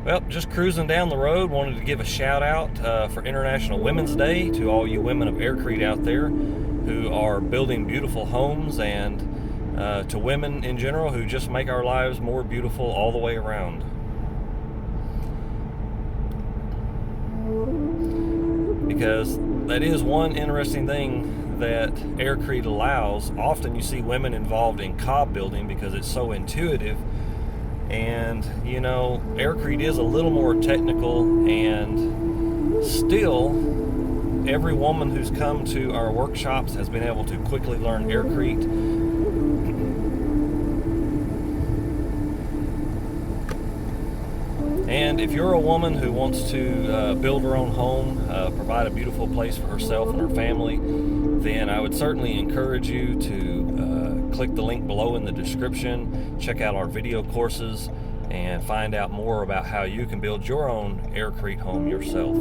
Well, just cruising down the road, wanted to give a shout out for International Women's Day to all you women of AirCrete out there who are building beautiful homes, and to women in general who just make our lives more beautiful all the way around. Because that is one interesting thing that AirCrete allows. Often you see women involved in cob building because it's so intuitive. And, you know, AirCrete is a little more technical, and still, every woman who's come to our workshops has been able to quickly learn AirCrete. And if you're a woman who wants to build her own home, provide a beautiful place for herself and her family, then I would certainly encourage you to click the link below in the description, check out our video courses, and find out more about how you can build your own AirCrete home yourself.